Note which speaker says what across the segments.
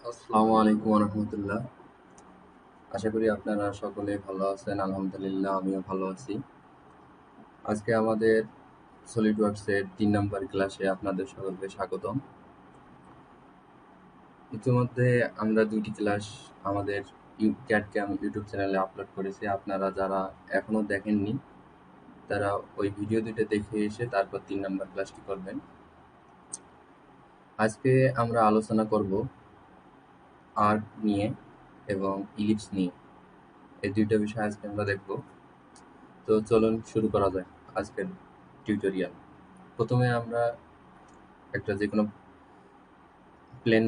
Speaker 1: আসসালামু আলাইকুম রহমতুল্লাহ। আশা করি আপনারা সকলে ভালো আছেন। আলহামদুলিল্লাহ, আমিও ভালো আছি। আজকে আমাদের সলিডওয়ার্কসের 3 নম্বর ক্লাসে আপনাদের সকলকে স্বাগতম। ইতিমধ্যে আমরা 2টি ক্লাস আমাদের ক্যাডক্যাম ইউটিউব চ্যানেলে আপলোড করেছি। আপনারা যারা এখনো দেখেননি তারা ওই ভিডিও দুটো দেখে এসে তারপর 3 নম্বর ক্লাসটি করবেন। আজকে আমরা আলোচনা করব আর্ক নিয়ে এবং ইলিপস নিয়ে। এই দুইটা বিষয় আজকে আমরা দেখব। তো চলুন শুরু করা যাক আজকের টিউটোরিয়াল। প্রথমে আমরা একটা যে কোনো প্লেন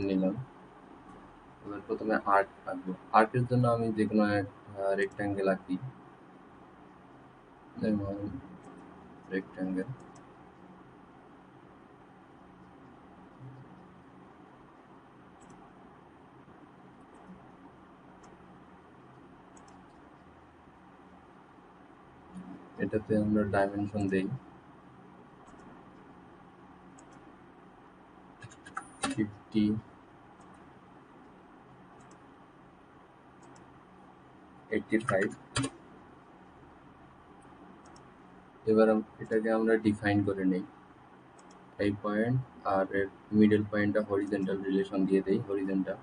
Speaker 1: নিলাম। এবার প্রথমে আর্ক আঁকবো। আর্কের জন্য আমি যে কোনো এক রেক্ট্যাঙ্গেল আঁকি, যেমন রেক্ট্যাঙ্গেল। এটাতে আমরা ডাইমেনশন দেই 50, 85। এবার এটাকে আমরা ডিফাইন করে নেই। এই পয়েন্ট আর এর মিডল পয়েন্টটা হরিজন্টাল রিলেশন দিয়ে দেই, হরিজন্টাল।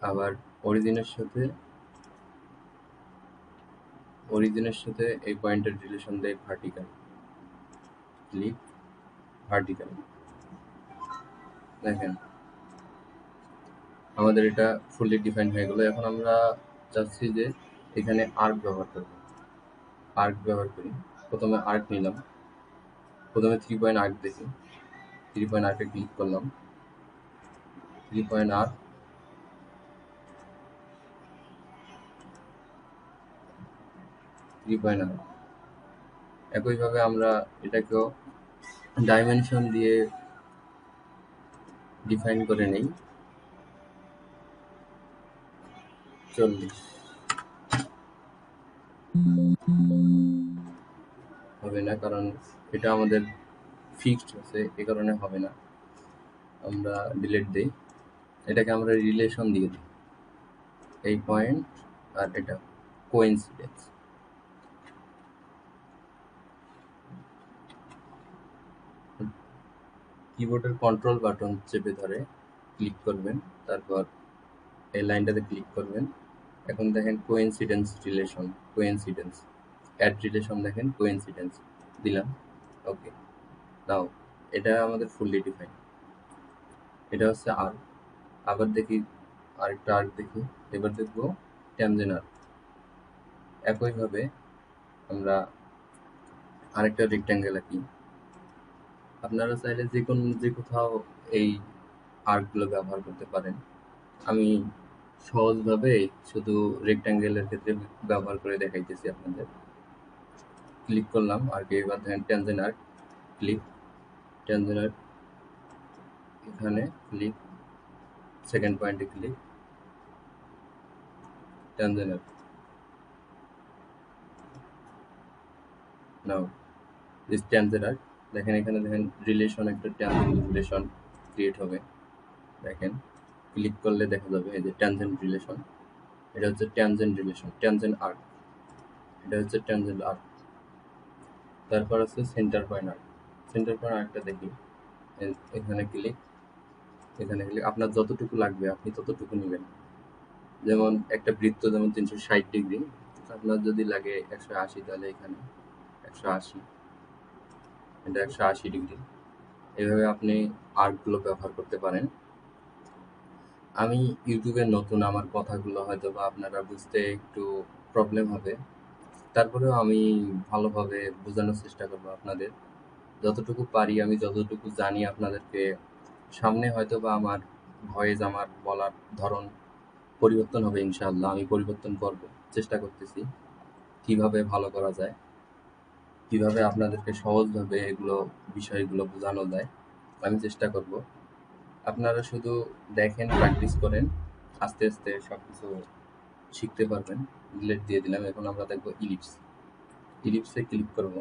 Speaker 1: আবার অরিজিনের সাথে এই পয়েন্টের রিলেশন দেয় ভার্টিক্যাল। Click vertical. দেখেন আমাদের এটা ফুললি ডিফাইন হয়ে গেল। এখন আমরা চাচ্ছি যে এখানে আর্ক ব্যবহার করব। আর্ক ব্যবহার করি। প্রথমে আর্ক নিলাম। প্রথমে 3 পয়েন্ট আর্ক দেখি। 3 পয়েন্ট আর্কে ক্লিক করলাম। 3 পয়েন্ট আর্ক, 3 পয়েন্ট আর্ক। একইভাবে আমরা এটাকেও ডাইমেনশন দিয়ে ডিফাইন করে নেই 40। হবে না, কারণ এটা আমাদের ফিক্সড আছে, এ কারণে হবে না। আমরা ডিলিট দিই। এটাকে আমরা রিলেশন দিয়ে দিই। এই পয়েন্ট আর এটা কোইন্সিডেন্স। কিবোর্ডের কন্ট্রোল বাটন চেপে ধরে ক্লিক করবেন, তারপর এই লাইনটাতে ক্লিক করবেন। এখন দেখেন coincidence relation, coincidence add relation, দেখেন কোইন্সিডেন্স দিলাম। ওকে, নাও এটা আমাদের ফুললি ডিফাইন। এটা হচ্ছে আর্ক। আবার দেখি আরেকটা আর্ক দেখি। এবার দেখবো ট্যানজেন্ট আর্ক। একইভাবে আমরা আরেকটা রেক্ট্যাঙ্গেল আঁকি। আপনারা চাইলে যে কোথাও এই আর্কগুলো ব্যবহার করতে পারেন। আমি সহজভাবে শুধু রেক্ট্যাঙ্গেলের ক্ষেত্রে ব্যবহার করে দেখাইতেছি আপনাদের। ক্লিক করলাম আর্কে। এবার দেখেন tangent arc, click tangent arc, এখানে ক্লিক, সেকেন্ড পয়েন্টে click, tangent arc. Now this tangent arc. দেখেন এখানে দেখেন রিলেশন, একটা ট্যানজেন্ট রিলেশন ক্রিয়েট হবে। দেখেন ক্লিক করলে দেখা যাবে এই যে ট্যানজেন্ট রিলেশন। এটা হচ্ছে ট্যানজেন্ট রিলেশন, ট্যানজেন্ট আর্ক। এটা হচ্ছে ট্যানজেন্ট আর্ক। তারপর আছে center point arc. Center point আর্কটা দেখি। এখানে ক্লিক, এখানে ক্লিক। আপনার যতটুকু লাগবে আপনি ততটুকু নেবেন। যেমন একটা বৃত্ত যেমন 360 ডিগ্রি, আপনার যদি লাগে 180, তাহলে এখানে 180, এটা 180 ডিগ্রি। এইভাবে আপনি আর্কগুলো ব্যবহার করতে পারেন। আমি ইউটিউবে নতুন, আমার কথাগুলো হয়তো বা আপনারা বুঝতে একটু প্রবলেম হবে। তারপরেও আমি ভালোভাবে বোঝানোর চেষ্টা করবো আপনাদের। যতটুকু পারি, আমি যতটুকু জানি আপনাদেরকে। সামনে হয়তো বা আমার ভয়েস, আমার বলার ধরন পরিবর্তন হবে ইনশাআল্লাহ। আমি পরিবর্তন করব, চেষ্টা করতেছি কিভাবে ভালো করা যায়, কিভাবে আপনাদেরকে সহজভাবে বিষয়গুলো বোঝানো যায়। আমি চেষ্টা করব। আপনারা শুধু দেখেন, প্র্যাকটিস করেন, আস্তে আস্তে সবকিছু শিখতে পারবেন। ডিলিট দিয়ে দিলাম। এখন আমরা দেখবো ইলিপস। ইলিপসে ক্লিক করব।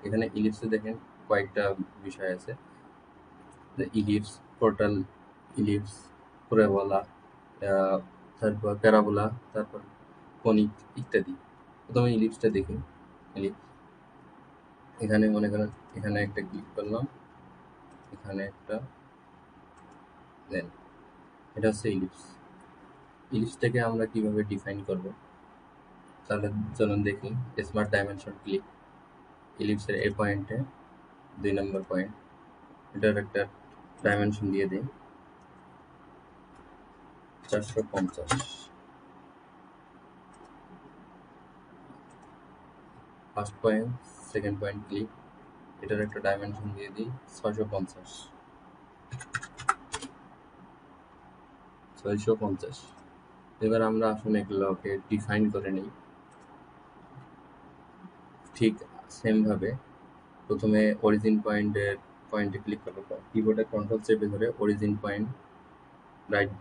Speaker 1: এখানে ইলিপসে দেখেন কয়েকটা বিষয় আছে, ইলিপস, টোটাল ইলিপস, প্যারাবোলা, তারপর প্যারাবোলা, তারপর কনিক ইত্যাদি। প্রথমে ইলিপসটা দেখি। ইলিপস, এখানে মনে করেন এখানে একটা ক্লিক করলাম, এখানে একটা, দেন এটা হচ্ছে ইলিপস। ইলিপসটাকে আমরা কিভাবে ডিফাইন করব, তাহলে চলুন দেখি। স্মার্ট ডাইমেনশন ক্লিক, ইলিপসের এই পয়েন্টে 2 নম্বর পয়েন্ট, এটার একটা ডাইমেনশন দিয়ে দিই 450। First point, second point click, এটার একটা ডাইমেনশন দিয়ে দিই 650। 650। এবার আমরা আসলে এগুলোকে ডিফাইন করে নিই। ঠিক সেমভাবে প্রথমে অরিজিন পয়েন্টে ক্লিক করবো, কিবোর্ডে কন্ট্রোল চেপে ধরে অরিজিন পয়েন্ট রাইট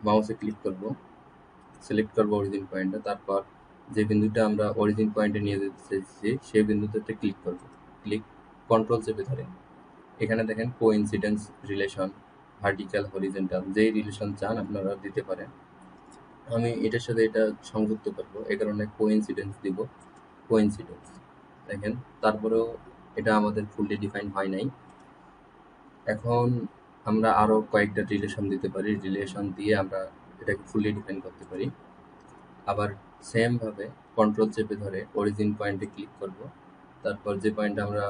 Speaker 1: মাউসে ক্লিক করব, সিলেক্ট করব অরিজিন পয়েন্টটা, তারপর যে বিন্দুটা আমরা অরিজিন পয়েন্টে নিয়ে যেতে চাইছি সেই বিন্দুতে ক্লিক করব, ক্লিক কন্ট্রোল চেপে ধরে। এখানে দেখেন কোইন্সিডেন্স রিলেশন, ভার্টিক্যাল, হরিজন্টাল, যেই রিলেশন চান আপনারা দিতে পারেন। আমি এটার সাথে এটা সংযুক্ত করব, এই কারণে কোইন্সিডেন্স দিব, কোইন্সিডেন্স। দেখেন তারপরেও এটা আমাদের ফুললি ডিফাইন হয় নাই। এখন আমরা আরও কয়েকটা রিলেশন দিতে পারি, রিলেশন দিয়ে আমরা এটাকে ফুললি ডিফাইন করতে পারি। আবার সেমভাবে কন্ট্রোল চেপে ধরে অরিজিন পয়েন্টে ক্লিক করব, তারপর যে পয়েন্টে আমরা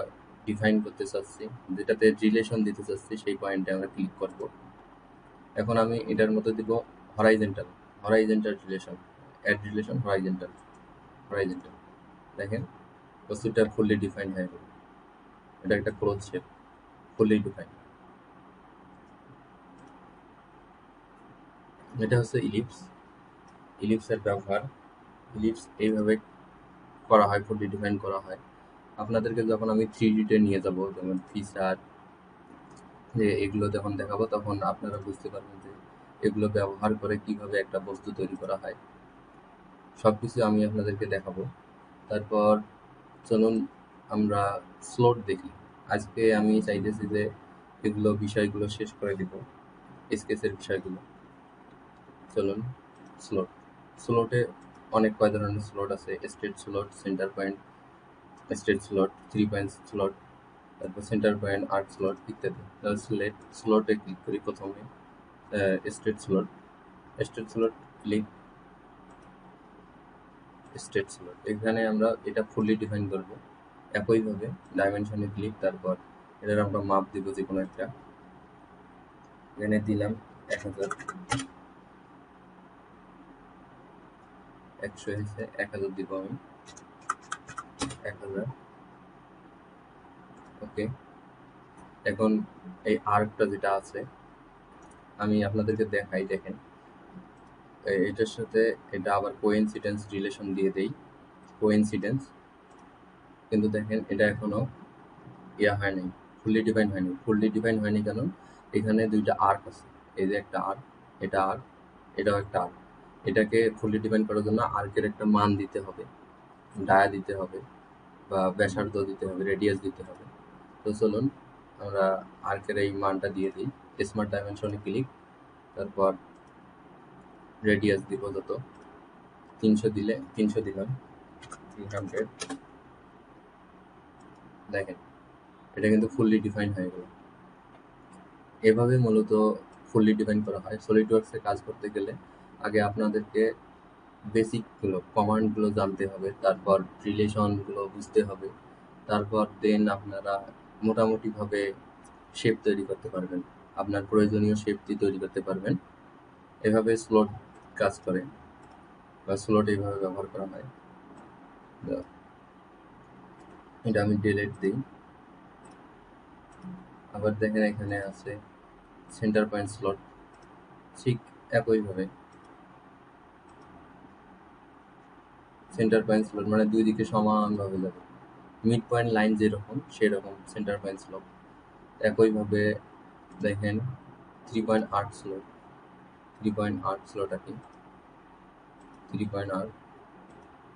Speaker 1: ডিফাইন করতে চাচ্ছি, যেটাতে রিলেশন দিতে চাচ্ছি, সেই পয়েন্টে আমরা ক্লিক করব। এখন আমি এটার মধ্যে দিব horizontal, horizontal relation, add relation horizontal, horizontal. দেখেন বস্তুটা ফুললি ডিফাইন হয়ে গেল, এটা একটা ক্লোজ শেপ, ফুললি ডিফাইন। এটা হচ্ছে ইলিপস, ইলিপসের ব্যবহার। ইলিপস এইভাবে করা হয়, ফুললি ডিফাইন করা হয়। আপনাদেরকে যখন আমি 3D-তে নিয়ে যাব, যেমন ফিচার, যে এগুলো যখন দেখাবো, তখন আপনারা বুঝতে পারবেন যে এগুলো ব্যবহার করে কিভাবে একটা বস্তু তৈরি করা হয়। সব কিছু আমি আপনাদেরকে দেখাবো। তারপর চলুন আমরা স্লট দেখি। আজকে আমি চাইতেছি যে এগুলো বিষয়গুলো শেষ করে দিব, স্কেচের বিষয়গুলো। চলুন স্লট, স্লটে অনেক কয় ধরনের স্লট আছে, straight slot, centre point straight slot, 3 point slot, তারপর সেন্টার পয়েন্ট, আর্ক স্লট ইত্যাদি। স্লটে ক্লিক করি প্রথমে, straight slot, straight slot click, straight slot. এখানে আমরা এটা ফুললি ডিফাইন করব। একইভাবে ডাইমেনশনে ক্লিক, তারপর এটার আমরা মাপ দিব যে কোনো একটা, এখানে দিলাম 1000, 100 হয়েছে, 1000 দিব আমি, 1000। ওকে, এখন এই আর্কটা যেটা আছে আমি আপনাদেরকে দেখাই। দেখেন এটার সাথে এটা আবার কোইন্সিডেন্স রিলেশন দিয়ে দেই, কোইন্সিডেন্স। কিন্তু দেখেন এটা এখনো হয় নাই, ফুললি ডিফাইন হয়নি। ফুললি ডিফাইন হয়নি কেন? এখানে দুইটা আর্ক আছে, এই যে একটা আর্ক, এটা আর্ক, এটাও একটা আর্ক। এটাকে ফুললি ডিফাইন করার জন্য আর্কের একটা মান দিতে হবে, ডায়া দিতে হবে, বা ব্যাসার্ধ দিতে হবে, রেডিয়াস দিতে হবে। তো চলুন আমরা আর্কের এই মানটা দিয়ে দিই, স্মার্ট ডাইমেনশনে ক্লিক, তারপর রেডিয়াস দিব যত, 300 দিলে 300 দিলাম, 300। দেখেন এটা কিন্তু ফুললি ডিফাইন হয়ে গেল। এভাবে মূলত ফুললি ডিফাইন করা হয়। সলিডওয়ার্কসে কাজ করতে গেলে আগে আপনাদেরকে বেসিকগুলো, কমান্ডগুলো জানতে হবে, তারপর রিলেশনগুলো বুঝতে হবে, তারপর দেন আপনারা মোটামুটিভাবে শেপ তৈরি করতে পারবেন, আপনার প্রয়োজনীয় শেপটি তৈরি করতে পারবেন। এভাবে স্লট কাজ করে, বা স্লট এইভাবে ব্যবহার করা হয়। এটা আমি ডিলিট দিই। আবার দেখেন এখানে আছে সেন্টার পয়েন্ট স্লট, ঠিক একইভাবে সেন্টার পয়েন্ট স্লট মানে দুই দিকে সমানভাবে যাবে, মিড পয়েন্ট লাইন যেরকম সেরকম সেন্টার পয়েন্ট স্লট। একইভাবে দেখেন 3.8 স্লট, 3.8 স্লট আছে, 3.8,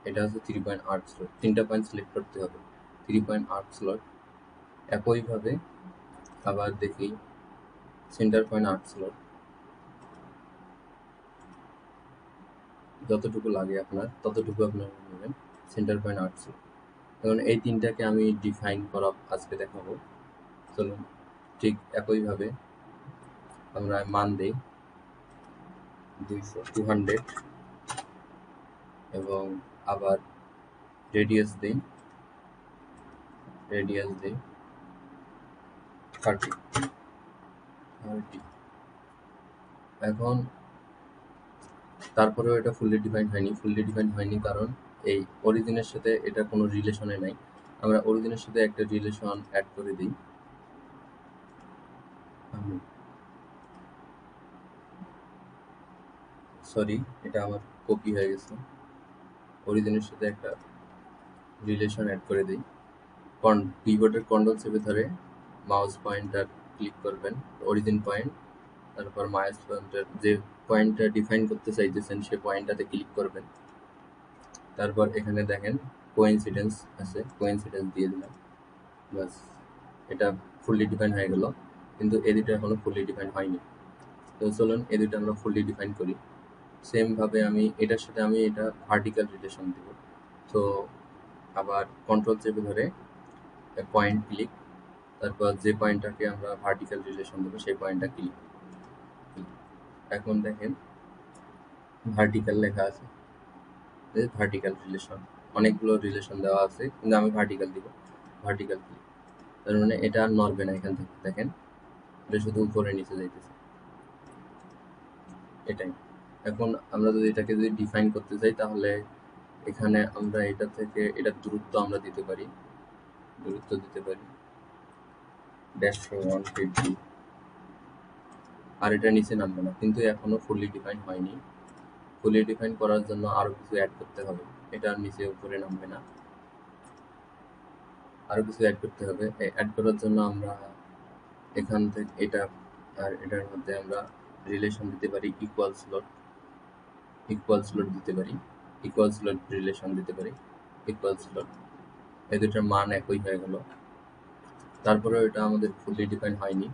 Speaker 1: এটা হচ্ছে 3.8 স্লট। 3টা পয়েন্ট সিলেক্ট করতে হবে, 3.8 স্লট। একইভাবে আবার দেখি সেন্টার পয়েন্ট 8 স্লট, যতটুকু লাগে আপনার ততটুকু আপনারা নেবেন। Centre point 8 slot. এখন এই তিনটাকে আমি ডিফাইন করা আজকে দেখাবো। চলুন ঠিক একইভাবে আমরা মান দেই 200 এবং আবার রেডিয়াস দেই 30। এখন তারপরেও এটা ফুললি ডিফাইন হয়নি কারণ এই অরিজিনের সাথে এটা কোনো রিলেশনে নাই। আমরা অরিজিনের সাথে একটা রিলেশন অ্যাড করে দিই। সরি, এটা আমার কপি হয়ে গেছে। অরিজিনের সাথে একটা রিলেশন অ্যাড করে দিই। কিবোর্ডের কন্ট্রোল চেপে ধরে মাউস পয়েন্টার ক্লিক করবেন, অরিজিন পয়েন্ট, তারপর মাউস পয়েন্টার যে পয়েন্টটা ডিফাইন করতে চাইতেছেন সে পয়েন্টটাতে ক্লিক করবেন। তারপর এখানে দেখেন কোইন্সিডেন্স আছে, কোইন্সিডেন্স দিয়ে দিলাম। বাস, এটা ফুললি ডিফাইন হয়ে গেল, কিন্তু এই দুটো এখনো ফুললি ডিফাইন হয়নি। তো চলুন এই দুটো আমরা ফুললি ডিফাইন করি। সেম ভাবে আমি এটার সাথে আমি এটা ভার্টিক্যাল রিলেশন দেব। তো আবার কন্ট্রোল চেপে ধরে পয়েন্ট ক্লিক, তারপর যে পয়েন্টটাকে আমরা ভার্টিক্যাল রিলেশন দেবো সেই পয়েন্টটা ক্লিক। এখন দেখেন ভার্টিক্যাল লেখা আছে, ভার্টিক্যাল রিলেশন, অনেকগুলো রিলেশন দেওয়া আছে কিন্তু আমি ভার্টিক্যাল দিব। ভার্টিক্যাল ক্লিক, তার মানে এটা আর নড়বে না। এখান থেকে দেখেন এটা শুধু উপরে নিচে যাইতেছে, এটাই। এখন আমরা যদি এটাকে ডিফাইন করতে চাই তাহলে এখানে আমরা এটা থেকে এটার দূরত্ব আমরা দিতে পারি, -150, আর এটা নিচে নামবে না। কিন্তু এখনো ফুললি ডিফাইন হয়নি। ফুললি ডিফাইন করার জন্য আরো কিছু অ্যাড করতে হবে। এটা নিচে উপরে নামবে না, আরো কিছু অ্যাড করতে হবে। অ্যাড করার জন্য আমরা এখান থেকে এটা আর এটার মধ্যে আমরা রিলেশন দিতে পারি, ইকুয়াল স্লট দিতে পারি, রিলেশন দিতে পারি, ইকুয়াল স্লট। এই দুটার মান একই হয়ে গেল। তারপরে এটা আমাদের ফুললি ডিফাইন হয়নি,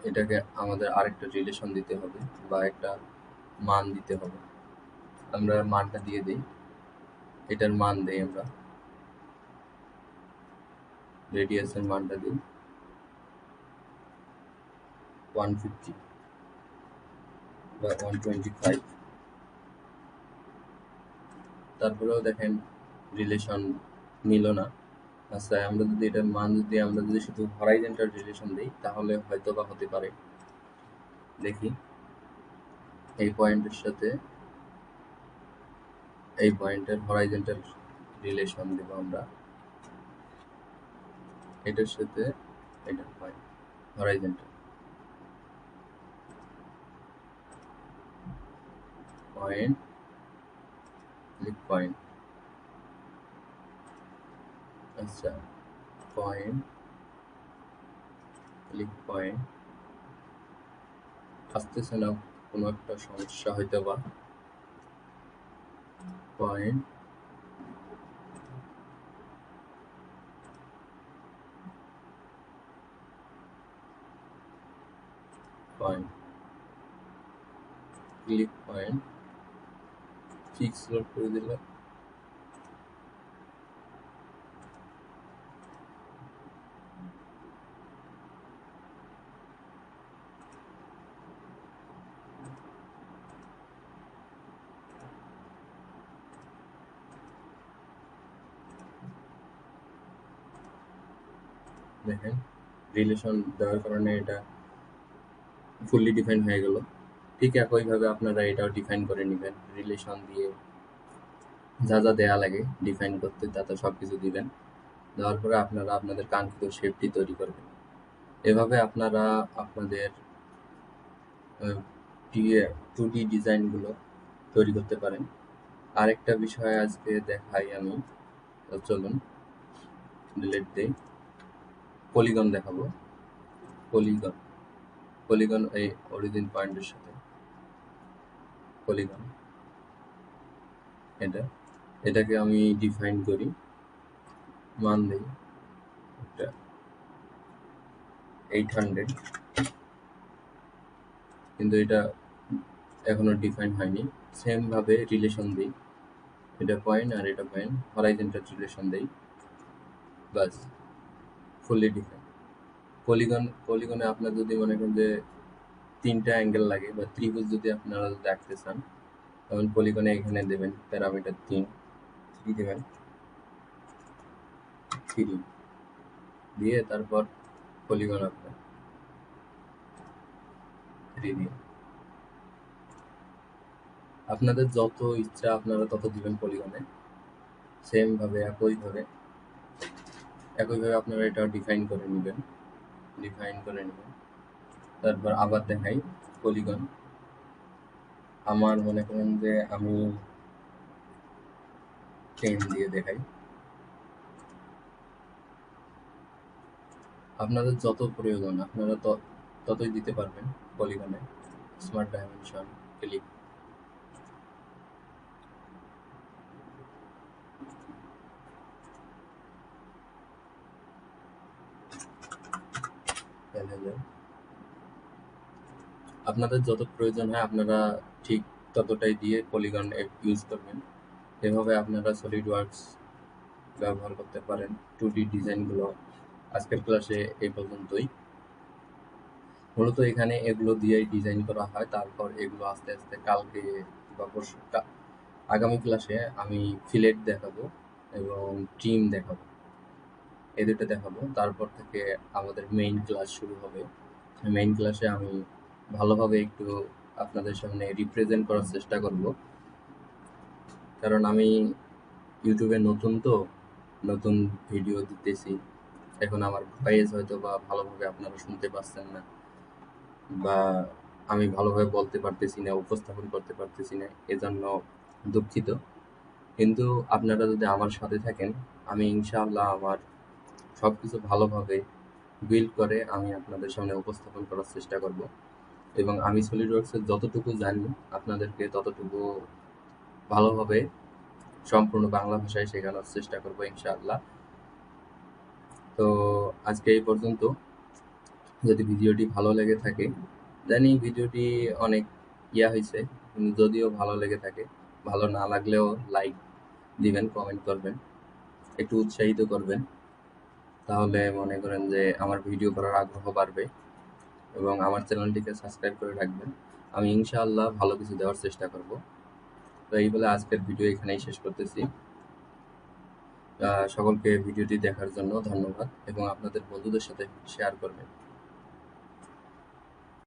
Speaker 1: এটাকে আমাদের আরেকটা রিলেশন দিতে হবে বা একটা মান দিতে হবে। আমরা মানটা দিয়ে দিই, এটার মান দেই আমরা, রেডিয়াসের মানটা দিই 150 বা 125। তারপরেও দেখেন রিলেশন নিল না। আচ্ছা, আমরা যদি এটার মান আমরা যদি শুধু হরাইজন্টাল রিলেশন দিই তাহলে হয়তো বা হতে পারে। দেখি, এই পয়েন্টের সাথে এই পয়েন্টের হরাইজন্টাল রিলেশন দেব আমরা, এটার সাথে এটার point horizontal point, click point. আচ্ছা, পয়েন্ট, ক্লিক পয়েন্ট। আসতেছে না, কোনো একটা সমস্যা হয়তো বা। Point, point, click point, fix load করে দিলে দেখেন রিলেশন দেওয়ার কারণে এটা ফুললি ডিফাইন হয়ে গেল। ঠিক একইভাবে আপনারা এটাও ডিফাইন করে নেবেন, রিলেশন দিয়ে যা যা দেয়া লাগে ডিফাইন করতে তা তো সব কিছু দিবেন। দেওয়ার পরে আপনারা আপনাদের কাঙ্ক্ষিত শেপটি তৈরি করবেন। এভাবে আপনারা আপনাদের 2D ডিজাইনগুলো তৈরি করতে পারেন। আরেকটা বিষয় আজকে দেখাই আমি, চলুন ডিলিট দেই। পলিগন দেখাবো, পলিগন এই অরিজিন পয়েন্টের সাথে পলিগন, এটাকে আমি ডিফাইন করি, মান দিই একটা 800, কিন্তু এটা এখনো ডিফাইন হয়নি। সেম ভাবে রিলেশন দিই, এটা পয়েন্ট আর এটা পয়েন্ট, হরাইজন্টাল রিলেশন দেই, বাস ফুললি ডিফাইন। পলিগনে আপনার যদি মনে করেন যে 3টা অ্যাঙ্গেল লাগে বা ত্রিভুজ যদি আপনারা দেখতে চান, তখন পলিগনে এখানে দেবেন প্যারামিটার 3 দেবেন, 3 দিয়ে তারপর পলিগন আপনার 3 দিয়ে আপনাদের যত ইচ্ছা আপনারা তত দিবেন পলিগনে। সেম ভাবে একইভাবে আপনারা এটা ডিফাইন করে নেবেন। তারপর আবার দেখাই পলিগন। আমার মনে করেন যে আমি 10 দিয়ে দেখাই। আপনাদের যত প্রয়োজন আপনারা ততই দিতে পারবেন পলিগনে। স্মার্ট ডাইমেনশন ক্লিক, আপনাদের যত প্রয়োজন হয় আপনারা ঠিক ততটাই দিয়ে পলিগন ইউজ করবেন। এভাবে আপনারা সলিড ওয়ার্কস ব্যবহার করতে পারেন 2D ডিজাইনগুলো। আজকের ক্লাসে এই পর্যন্তই। মূলত এখানে এগুলো দিয়েই ডিজাইন করা হয়, তারপর এগুলো আস্তে আস্তে কালকে বা আগামী ক্লাসে আমি ফিলেট দেখাবো এবং ট্রিম দেখাবো, এই দুটো দেখাবো। তারপর থেকে আমাদের মেইন ক্লাস শুরু হবে। মেইন ক্লাসে আমি ভালোভাবে একটু আপনাদের সামনে রিপ্রেজেন্ট করার চেষ্টা করব, কারণ আমি ইউটিউবে নতুন ভিডিও দিতেছি। এখন আমার ভয়েস হয়তো বা ভালোভাবে আপনারা শুনতে পাচ্ছেন না, বা আমি ভালোভাবে বলতে পারতেছি না, উপস্থাপন করতে পারতেছি না, এজন্য দুঃখিত। কিন্তু আপনারা যদি আমার সাথে থাকেন, আমি ইনশাআল্লাহ আমার সবকিছু ভালোভাবে বিল্ড করে আমি আপনাদের সামনে উপস্থাপন করার চেষ্টা করব, এবং আমি সলিডওয়ার্কসের যতটুকু জানি আপনাদেরকে ততটুকু ভালোভাবে সম্পূর্ণ বাংলা ভাষায় শেখানোর চেষ্টা করব ইনশাআল্লাহ। তো আজকে এই পর্যন্ত। যদি ভিডিওটি ভালো লেগে থাকে, জানি ভিডিওটি অনেক হয়েছে, কিন্তু যদিও ভালো লেগে থাকে, ভালো না লাগলেও লাইক দিবেন, কমেন্ট করবেন, একটু উৎসাহিত করবেন, তাহলে মনে করেন যে আমার ভিডিও করার আগ্রহ বাড়বে, এবং আমার চ্যানেলটিকে সাবস্ক্রাইব করে রাখবেন। আমি ইনশাআল্লাহ ভালো কিছু দেওয়ার চেষ্টা করব। তো এই বলে আজকের ভিডিও এখানেই শেষ করতেছি। সকলকে ভিডিওটি দেখার জন্য ধন্যবাদ, এবং আপনাদের বন্ধুদের সাথে শেয়ার করবেন।